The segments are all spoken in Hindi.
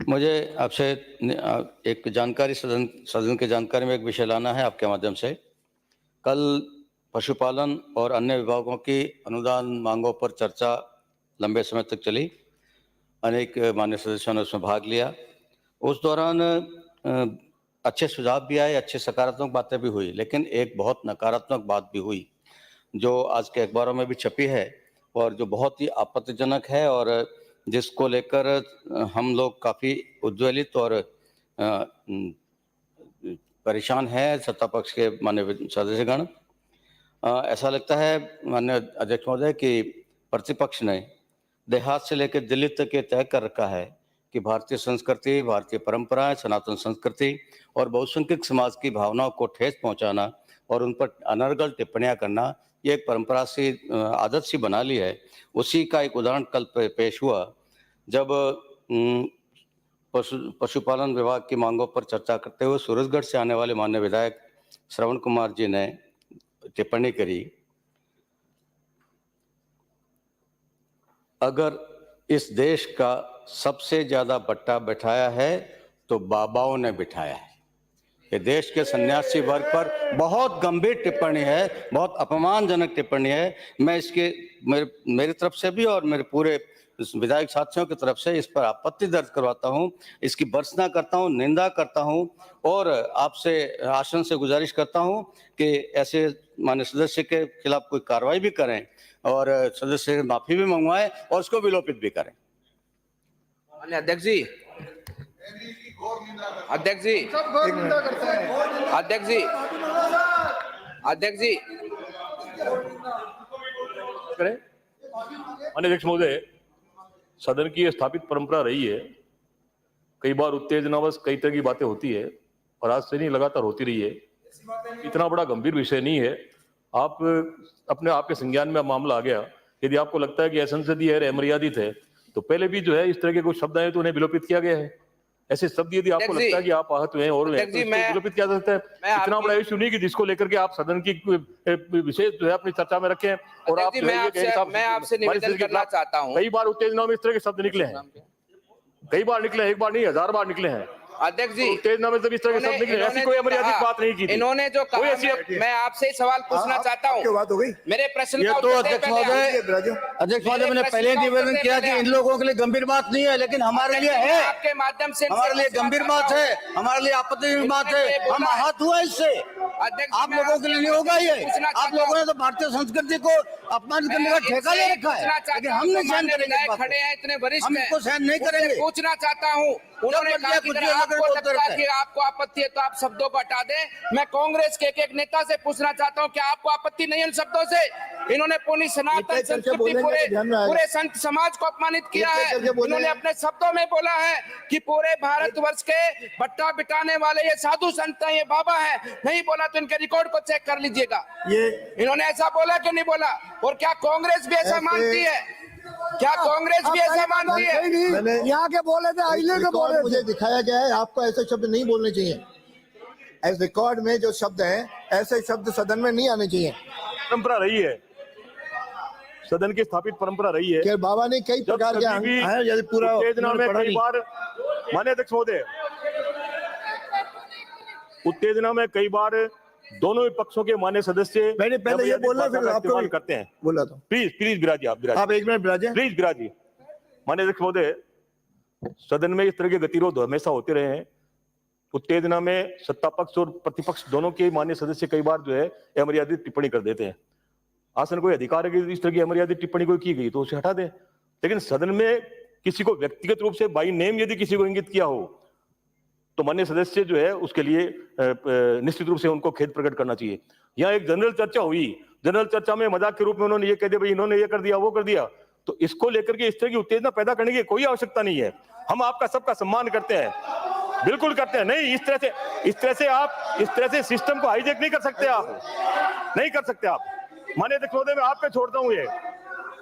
मुझे आपसे एक जानकारी सदन सदन की जानकारी में एक विषय लाना है आपके माध्यम से। कल पशुपालन और अन्य विभागों की अनुदान मांगों पर चर्चा लंबे समय तक चली। अनेक मान्य सदस्यों ने उसमें भाग लिया। उस दौरान अच्छे सुझाव भी आए, अच्छी सकारात्मक बातें भी हुई, लेकिन एक बहुत नकारात्मक बात भी हुई, जो आज के अखबारों में भी छपी है और जो बहुत ही आपत्तिजनक है और जिसको लेकर हम लोग काफ़ी उद्वेलित और परेशान हैं सत्ता पक्ष के माननीय सदस्यगण। ऐसा लगता है माननीय अध्यक्ष महोदय कि प्रतिपक्ष ने देहात से लेकर दिल्ली तक ये तय कर रखा है कि भारतीय संस्कृति, भारतीय परंपराएं, सनातन संस्कृति और बहुसंख्यक समाज की भावनाओं को ठेस पहुंचाना और उन पर अनर्गल टिप्पणियां करना, ये एक परंपरा सी आदत सी बना ली है। उसी का एक उदाहरण कल पेश हुआ जब पशुपालन विभाग की मांगों पर चर्चा करते हुए सूरजगढ़ से आने वाले माननीय विधायक श्रवण कुमार जी ने टिप्पणी करी, अगर इस देश का सबसे ज्यादा बट्टा बिठाया है तो बाबाओं ने बिठाया है। ये देश के सन्यासी वर्ग पर बहुत गंभीर टिप्पणी है, बहुत अपमानजनक टिप्पणी है। मैं इसके मेरी तरफ से भी और मेरे पूरे विधायक साथियों की तरफ से इस पर आपत्ति दर्ज करवाता हूं, इसकी भर्त्सना करता हूं, निंदा करता हूं और आपसे आसन से गुजारिश करता हूं कि ऐसे माननीय सदस्य के खिलाफ कोई कार्रवाई भी करें और सदस्य से माफी भी मंगवाएं और उसको विलोपित भी करें। माननीय अध्यक्ष जी, अध्यक्ष जी, अध्यक्ष जी, अध्यक्ष जी, माननीय अध्यक्ष महोदय, सदन की स्थापित परंपरा रही है, कई बार उत्तेजनावश कई तरह की बातें होती है और आज से नहीं लगातार होती रही है। इतना बड़ा गंभीर विषय नहीं है। आप अपने आपके संज्ञान में मामला आ गया। यदि आपको लगता है कि असंसदीय है, अमर्यादित है, तो पहले भी जो है इस तरह के कुछ शब्द आए तो उन्हें विलोपित किया गया है। ऐसे शब्द यदि आपको लगता है कि आप आहत हुए हैं और तो विलोपित किया जा सकता है। इतना बड़ा इश्यू नहीं कि जिसको लेकर के आप सदन की विशेष जो है अपनी चर्चा में रखें और आप मैं आपसे निवेदन करना चाहता हूं। कई बार उत्तेजना में इस तरह के शब्द निकले हैं, कई बार निकले, एक बार नहीं 1000 बार निकले हैं। अध्यक्ष जी, उत्तेजना में जब इस तरह के शब्द निकले, ऐसी कोई अमर्यादित बात नहीं की थी। इन्होंने जो कहा, मैं आपसे सवाल पूछना चाहता हूं। बात हो गई मेरे प्रश्न का तो अध्यक्ष महोदय मैंने पहले निवेदन किया कि इन लोगों के लिए गंभीर बात नहीं है, लेकिन हमारे लिए है। आपके माध्यम से हमारे लिए गंभीर बात है, हमारे लिए आपत्तिजनक बात है। हम आहत हुए इससे। आप लोगों के लिए नहीं होगा ये। आप लोगों ने तो भारतीय संस्कृति को अपमानित करने का ठेका ले रखा है, लेकिन हम नहीं सहन करेंगे। खड़े हैं इतने वरिष्ठ, हम इसको सहन नहीं करेंगे। पूछना चाहता हूँ, उन्होंने कहा कि अगर आपको लगता है कि आपको आपत्ति है तो आप शब्दों को हटा दें। मैं कांग्रेस के एक नेता से पूछना चाहता हूं कि आपको आपत्ति नहीं है इन शब्दों से? इन्होंने पूरी सनातन संस्कृति, पूरे संत समाज को अपमानित किया है। इन्होंने अपने शब्दों में बोला है कि पूरे भारतवर्ष के बट्टा बिठाने वाले ये साधु संत हैं, ये बाबा हैं। नहीं बोला तो इनके रिकॉर्ड को चेक कर लीजिएगा। इन्होंने ऐसा बोला कि नहीं बोला? और क्या कांग्रेस भी ऐसा मानती है? क्या कांग्रेस भी ऐसा मानती है? यहाँ के बोले थे, आइले के बोले, मुझे दिखाया गया है। आपको ऐसे शब्द नहीं बोलने चाहिए। एज रिकॉर्ड में जो शब्द हैं, ऐसे शब्द सदन में नहीं आने चाहिए। परंपरा रही है, सदन की स्थापित परंपरा रही है। बाबा ने कई प्रकार के पूरा उत्तेजना में कई बार, माननीय अध्यक्ष महोदय, उत्तेजना में कई बार दोनों पक्षों के मान्य सदस्य मैंने पहले ये बोला, फिर आपको करते हैं। बोला था। प्लीज विराजी, आप एक मिनट विराजे, प्लीज विराजी। माननीय अध्यक्ष महोदय, सदन में इस तरह के गतिरोध हमेशा होते रहे हैं। उत्तेजना में सत्ता पक्ष और प्रतिपक्ष दोनों के मान्य सदस्य कई बार जो है अमर्यादित टिप्पणी कर देते हैं। आसन कोई अधिकार है कि इस तरह की अमर्यादित टिप्पणी कोई की गई तो उसे हटा दे, लेकिन सदन में किसी को व्यक्तिगत रूप से बाई नेम यदि किसी को इंगित किया हो तो मान्य सदस्य जो है उसके लिए निश्चित रूप से उनको खेद प्रकट करना चाहिए। यहाँ एक जनरल चर्चा हुई, जनरल चर्चा में मजाक के रूप में उन्होंने ये कह दिया भाई इन्होंने ये कर दिया, वो कर दिया, तो इसको लेकर के इस तरह की उत्तेजना पैदा करने की कोई आवश्यकता नहीं है। हम आपका सबका सम्मान करते हैं, बिल्कुल करते हैं। नहीं, इस तरह से सिस्टम को हाईजेक नहीं कर सकते, आप नहीं कर सकते। आप माननीय अध्यक्ष महोदय, मैं आप पे छोड़ता हूँ ये।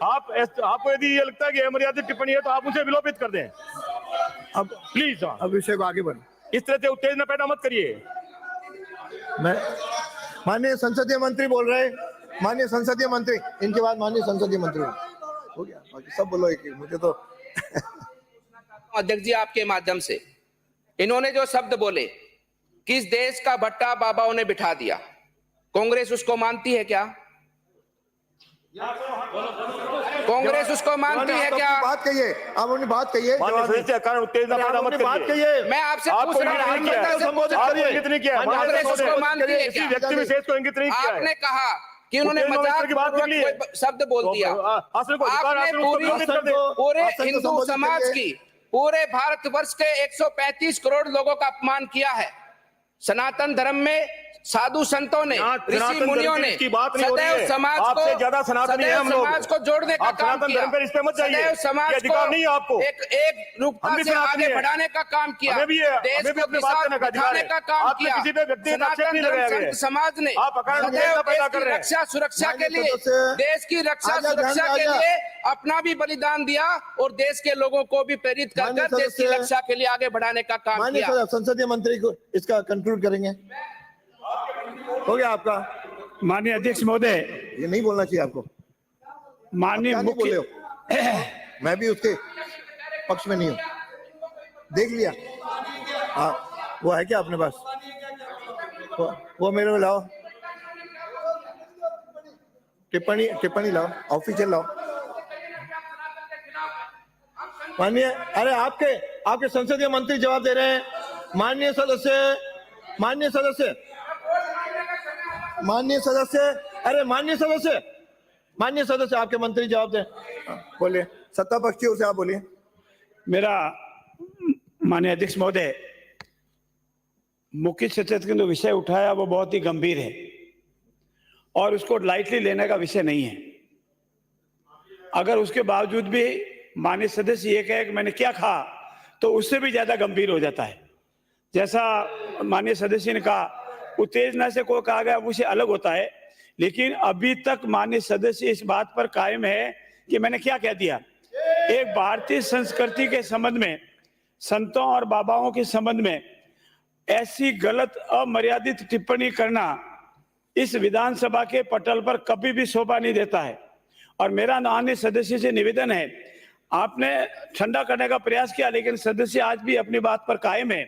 आपको यदि ये लगता है कि अमर्यादित टिप्पणी है तो आप उसे विलोपित कर दें। अब प्लीज, अब विषय को आगे बढ़े। इस तरह से उत्तेजना पैदा मत करिए। मैं माननीय संसदीय मंत्री बोल रहे हैं, माननीय संसदीय मंत्री, इनके बाद माननीय संसदीय मंत्री हो गया, बाकी सब बोलो एक, मुझे तो अध्यक्ष जी आपके माध्यम से, इन्होंने जो शब्द बोले कि इस देश का भट्टा बाबाओं ने बिठा दिया, कांग्रेस उसको मानती है क्या? कांग्रेस उसको मानती है क्या? बात कहिए, आप अपनी बात कहिए, माननीय जवाब दीजिए। सदस्य कारण उत्तेजना पैदा मत बात करिए। कहिए। मैं आपसे आपको पूछ रहा इंगित नहीं हूं, किया है। आपसे पूछ रहा आपको हूं। इंगित नहीं किया है। कांग्रेस माननीय उसको सदस्य, मानती है किसी क्या? व्यक्ति विशेष को इंगित नहीं किया है। आपने कहा कि उन्होंने उपेंद्र मजाक मिश्र की बात पूर्वक निकली है। कोई शब्द बोल दिया। हासिल को अधिकार आपने हासिल उसको पूरी विरोधित कर दे। पूरे हासिल को हिंदू संबोधित समाज करिए। की, पूरे भारतवर्ष के 135 करोड़ लोगों का अपमान किया है। सनातन धर्म में साधु संतों ने, यहाँ ऋषि सनातन मुनियों धर्म ने की बात नहीं हो रही सदैव है। समाज आपसे को, ज्यादा सनातनी है हम लोग। समाज को जोड़ने का आप काम सनातन किया। धर्म पर इस पे मत जाइए। सदैव समाज ये अधिकार नहीं है आपको। एक रूपता हम भी से सनातनी आगे हैं। बढ़ाने का काम किया। हमें भी है, देश हमें भी को अपनी बात दिशा करने का अधिकार दिखाने है। का काम आपने किया। किसी पे व्यक्तिगत आक्षेप सनातन नहीं धर्म लगाया संत है। समाज ने आप अकारण सदैव उत्तेजना पैदा देश कर की रहे हैं। रक्षा सुरक्षा के माननीय लिए, सदस्य, देश की रक्षा आजा, सुरक्षा ध्यान के में आजा। लिए अपना भी बलिदान दिया और देश के लोगों को भी प्रेरित कर माननीय देश की सदस्य, रक्षा के लिए आगे बढ़ाने का काम माननीय किया। संसदीय मंत्री को इसका कंक्लूड करेंगे। हो गया आपका? माननीय अध्यक्ष महोदय, ये नहीं बोलना चाहिए आपको। माननीय क्या नहीं बोले हो? मैं भी उसके पक्ष में नहीं हूँ। देख लिया? हाँ, वो है क्या अपने पास? वो मेरे को लाओ, टिप्पणी लाओ, ऑफिशियल लाओ। माननीय, अरे आपके संसदीय मंत्री जवाब दे रहे हैं। माननीय सदस्य, अरे माननीय सदस्य आपके मंत्री जवाब दें। बोलिए, सत्ता पक्ष की ओर से आप बोलिए। मेरा माननीय अध्यक्ष महोदय, मुख्य सचेतक ने जो विषय उठाया वो बहुत ही गंभीर है और उसको लाइटली लेने का विषय नहीं है। अगर उसके बावजूद भी माननीय सदस्य ये कहे कि मैंने क्या कहा, तो उससे भी ज्यादा गंभीर हो जाता है। जैसा माननीय सदस्य ने कहा, उत्तेजना से कोई कहा गया विषय अलग होता है, लेकिन अभी तक माननीय सदस्य इस बात पर कायम है कि मैंने क्या कह दिया। एक भारतीय संस्कृति के संबंध में, संतों और बाबाओं के संबंध में ऐसी गलत अमर्यादित टिप्पणी करना इस विधानसभा के पटल पर कभी भी शोभा नहीं देता है। और मेरा माननीय सदस्य से निवेदन है, आपने ठंडा करने का प्रयास किया, लेकिन सदस्य आज भी अपनी बात पर कायम है।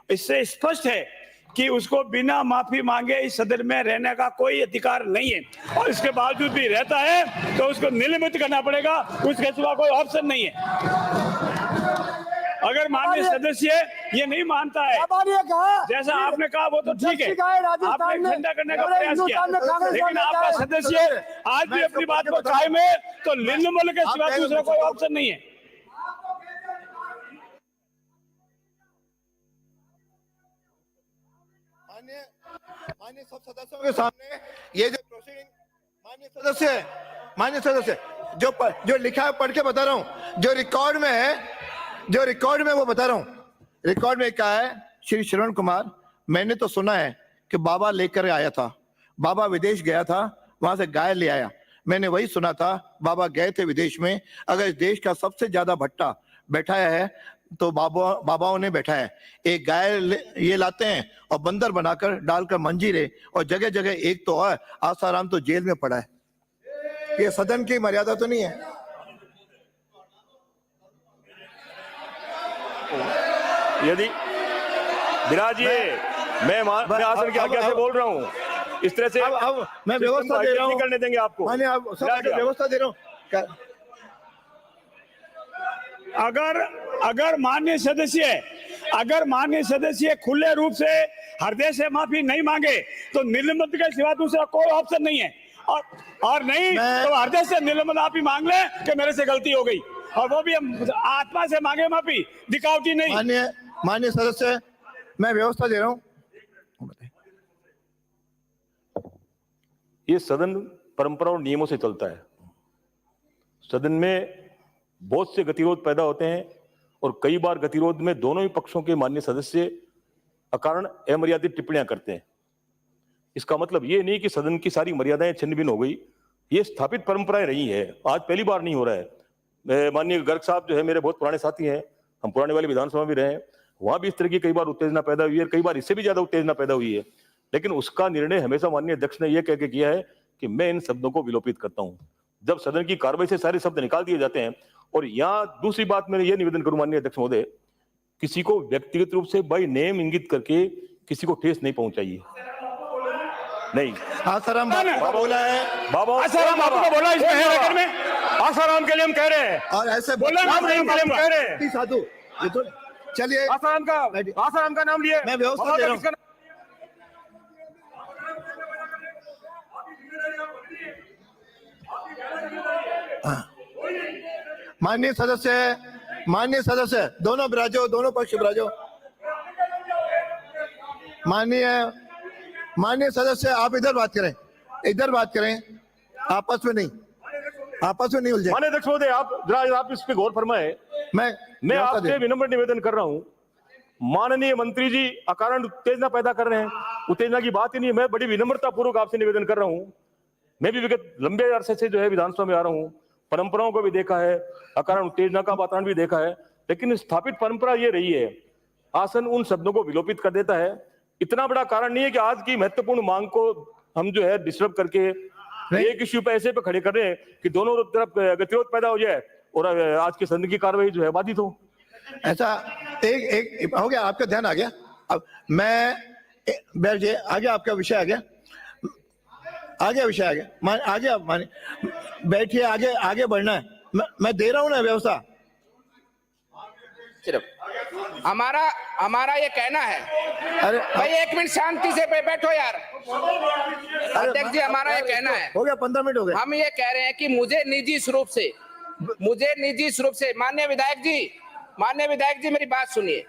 इससे स्पष्ट है कि उसको बिना माफी मांगे इस सदन में रहने का कोई अधिकार नहीं है, और इसके बावजूद भी रहता है तो उसको निलंबित करना पड़ेगा। उसके सिवा कोई ऑप्शन नहीं है। अगर माननीय सदस्य ये नहीं मानता है, जैसा आपने कहा वो तो ठीक है, आपने ठंडा करने का प्रयास किया, लेकिन आपका सदस्य आज भी अपनी बात पर कायम है, तो निलंबन के सिवा दूसरा कोई ऑप्शन नहीं है। माननीय सब सदस्यों के सामने ये जो प्रोसीडिंग, माननीय सदस्य जो लिखा है पढ़ के बता रहा हूँ, जो रिकॉर्ड में वो बता रहा हूँ। रिकॉर्ड में कहा है, श्री श्रवण कुमार, मैंने तो सुना है कि बाबा लेकर आया था, बाबा विदेश गया था, वहां से गाय ले आया। मैंने वही सुना था, बाबा गए थे विदेश में। अगर इस देश का सबसे ज्यादा भट्टा बैठाया है तो बाबाओं ने बैठा है। एक गाय ये लाते हैं और बंदर बनाकर डालकर मंजीरे, और जगह जगह एक तो और आसाराम तो जेल में पड़ा है। ये सदन की मर्यादा तो नहीं है। यदि विराजिए, मैं आसन की आज्ञा से बोल रहा हूँ। इस तरह से अब मैं व्यवस्था दे रहा हूँ, करने देंगे आपको। माने आप सब व्यवस्था दे रहा हूँ। अगर माननीय सदस्य खुले रूप से हृदय से माफी नहीं मांगे तो निलंबित के सिवा दूसरा कोई ऑप्शन नहीं है। और नहीं तो हृदय से निलंबित माफी मांग ले कि मेरे से गलती हो गई, और वो भी हम आत्मा से मांगे माफी, दिखावटी नहीं। माननीय सदस्य, मैं व्यवस्था दे रहा हूँ। ये सदन परंपरा और नियमों से चलता है। सदन में बहुत से गतिरोध पैदा होते हैं, और कई बार गतिरोध में दोनों ही पक्षों के माननीय सदस्य अकारण अमर्यादित टिप्पणियां करते हैं। इसका मतलब ये नहीं कि सदन की सारी मर्यादाएं छिन्न भिन्न हो गई। ये स्थापित परंपराएं रही है, आज पहली बार नहीं हो रहा है। माननीय गर्ग साहब जो है मेरे बहुत पुराने साथी हैं, हम पुराने वाली विधानसभा में रहे हैं, वहां भी इस तरह की कई बार उत्तेजना पैदा हुई है, कई बार इससे भी ज्यादा उत्तेजना पैदा हुई है। लेकिन उसका निर्णय हमेशा माननीय अध्यक्ष ने यह कह के किया है कि मैं इन शब्दों को विलोपित करता हूं। जब सदन की कार्रवाई से सारे शब्द निकाल दिए जाते हैं, और यहाँ दूसरी बात मैं ये निवेदन करूं माननीय अध्यक्ष महोदय, किसी को व्यक्तिगत रूप से बाय नेम इंगित करके किसी को ठेस नहीं पहुंचाइए। नहीं, आसाराम बाबू का बोला है बाबा आसाराम बापू को बोला इसमें है रेकॉर्ड में। आसाराम के लिए हम कह रहे हैं, और ऐसे बोला ना, नाम नहीं के लिए हम कह रहे हैं। साधु ये तो चलिए आसाराम का नाम लिए, मैं व्यवस्था दे रहा हूं। माननीय सदस्य दोनों विराजो, दोनों पक्ष विराजो। माननीय सदस्य आप इधर बात करें, आपस में नहीं उलझे। माननीय अध्यक्ष महोदय, आप इस पे गौर फरमाए। मैं आपसे विनम्र निवेदन कर रहा हूं, माननीय मंत्री जी अकारण उत्तेजना पैदा कर रहे हैं। उत्तेजना की बात ही नहीं है। मैं बड़ी विनम्रता पूर्वक आपसे निवेदन कर रहा हूं। मैं भी विगत लंबे अरसे से जो है विधानसभा में आ रहा हूं, परंपराओं को भी देखा है, अकारण उत्तेजना का वातावरण भी देखा है, लेकिन स्थापित परंपरा ये रही है, आसन उन शब्दों को विलोपित कर देता है। इतना बड़ा कारण नहीं है कि आज की महत्वपूर्ण मांग को हम जो है डिस्टर्ब करके एक इश्यू पे ऐसे पे खड़े कर रहे हैं कि दोनों तरफ गतिरोध पैदा हो जाए और आज की सदन की कार्रवाई जो है बाधित हो। ऐसा एक हो गया, आपका ध्यान आ गया। अब मैं बैठ जाइए, आगे आपका विषय आ गया, आगे आप माने बैठिए, आगे बढ़ना है। मैं दे रहा हूं ना व्यवस्था। सिर्फ हमारा ये कहना है, अरे भाई एक मिनट शांति से बैठो यार। अध्यक्ष जी, हमारा ये कहना है, हो गया, 15 मिनट हो गए। हम ये कह रहे हैं कि मुझे निजी स्वरूप से माननीय विधायक जी मेरी बात सुनिए,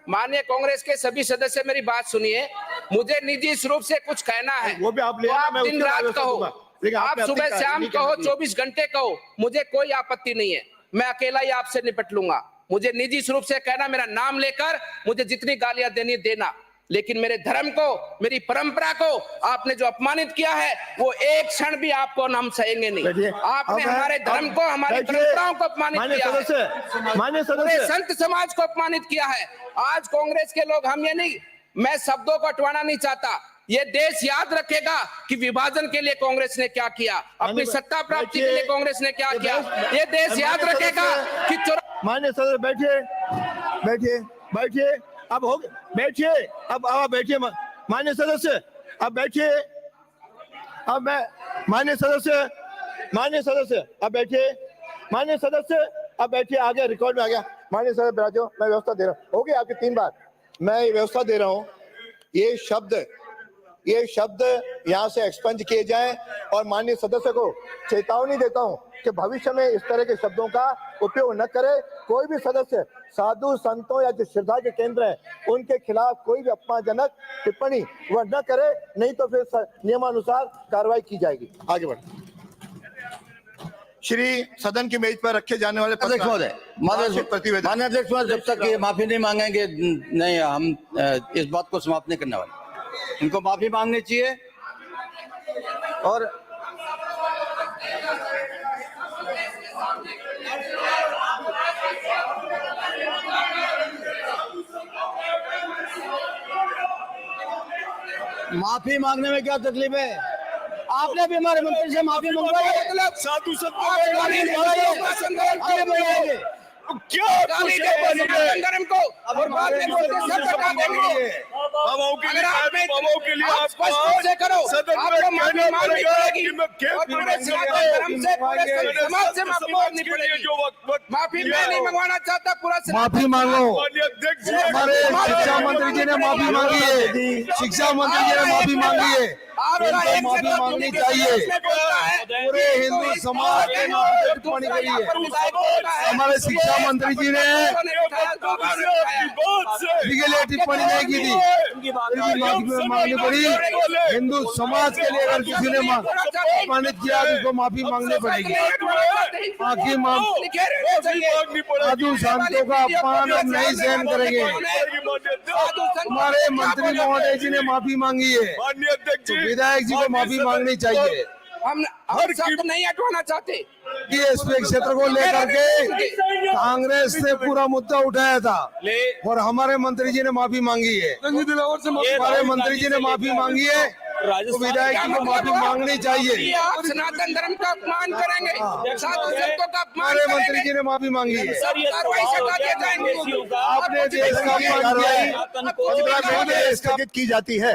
माननीय कांग्रेस के सभी सदस्य मेरी बात सुनिए। मुझे निजी स्वरूप से कुछ कहना है, वो भी आप ले तो आना, आप मैं दिन उसका रात व्यवस्था कहो, दूंगा। लेकिन आप आपने सुबह अपनी शाम कार्रवाई कहो, करनी है। 24 घंटे कहो, मुझे कोई आपत्ति नहीं है। मैं अकेला ही आपसे निपट लूंगा। मुझे निजी स्वरूप से कहना, मेरा नाम लेकर मुझे जितनी गालियां देनी देना, लेकिन मेरे धर्म को, मेरी परंपरा को आपने जो अपमानित किया है, वो एक क्षण भी आपको हम सहेंगे नहीं। आपने हमारे धर्म को, हमारी परंपराओं को अपमानित किया है, माननीय पूरे सदस्य संत समाज को अपमानित किया है। आज कांग्रेस के लोग, हम ये नहीं, मैं शब्दों को अटवाना नहीं चाहता, ये देश याद रखेगा कि विभाजन के लिए कांग्रेस ने क्या किया, अपनी सत्ता प्राप्ति के लिए कांग्रेस ने क्या किया। ये देश याद रखेगा कि माननीय सदस्य बैठिए, अब हो बैठिए, अब आप बैठिए। माननीय सदस्य अब बैठिए, अब मैं माननीय सदस्य अब बैठिए, आगे रिकॉर्ड में आ गया। माननीय सदस्य बैठो, मैं व्यवस्था दे रहा हूँ। हो गई आपकी 3 बार, मैं ये व्यवस्था दे रहा हूँ। ये शब्द यहाँ से एक्सपंज किए जाएं और माननीय सदस्य को चेतावनी देता हूँ कि भविष्य में इस तरह के शब्दों का उपयोग न करे। कोई भी सदस्य साधु संतों या जो श्रद्धा के केंद्र हैं उनके खिलाफ कोई भी अपमानजनक टिप्पणी वह न करे, नहीं तो फिर नियमानुसार कार्रवाई की जाएगी। आगे बढ़। श्री सदन की मेज पर रखे जाने वाले अध्यक्ष महोदय, माननीय अध्यक्ष महोदय, जब तक ये माफी नहीं मांगेंगे नहीं, हम इस बात को समाप्त नहीं करने वाले। इनको माफी मांगनी चाहिए और माफी मांगने में क्या तकलीफ है? आपने भी हमारे मंत्री से माफी मंगवाई है। साधु क्या धर्म को और बाद में बोलते सब बता देंगे। बाबाओं के लिए, बाबाओं के लिए आप स्पष्ट रूप से करो, आपको माफी मांगनी पड़ेगी और पूरे सनातन धर्म से, पूरे समाज से माफी मांगनी पड़ेगी। माफी मैं नहीं मंगवाना चाहता, पूरा माफी मांगो। हमारे शिक्षा मंत्री जी ने माफी मांगी है, शिक्षा मंत्री जी ने माफी मांगी है, इनको माफी मांगनी चाहिए। पूरे हिंदू समाज के नाम पे टिप्पणी करी है। हमारे शिक्षा मंत्री जी ने के लिए टिप्पणी नहीं की थी, फिर भी माफी मांगनी पड़ी। हिंदू समाज के लिए अगर किसी ने अपमानित किया तो उसको माफी मांगनी पड़ेगी। बाकी साधु संतों का अपमान हम नहीं सहन करेंगे। हमारे मंत्री महोदय जी ने माफी मांगी है, विधायक जी को माफी मांगनी चाहिए। हम शब्द नहीं हटवाना चाहते। डीएसपी क्षेत्र को लेकर के कांग्रेस ने पूरा मुद्दा उठाया था और हमारे मंत्री जी ने माफी मांगी है। हमारे मंत्री जी ने माफी मांगी है तो विधायक जी को माफी मांगनी चाहिए। आप सनातन धर्म का अपमान करेंगे, साधु संतों का अपमान हमारे मंत्री करेंगे, जी ने माफी मांगी है। कार्रवाई से हटा दिए जाएंगे। आपने देश का अपमान किया है। स्थगित की जाती है।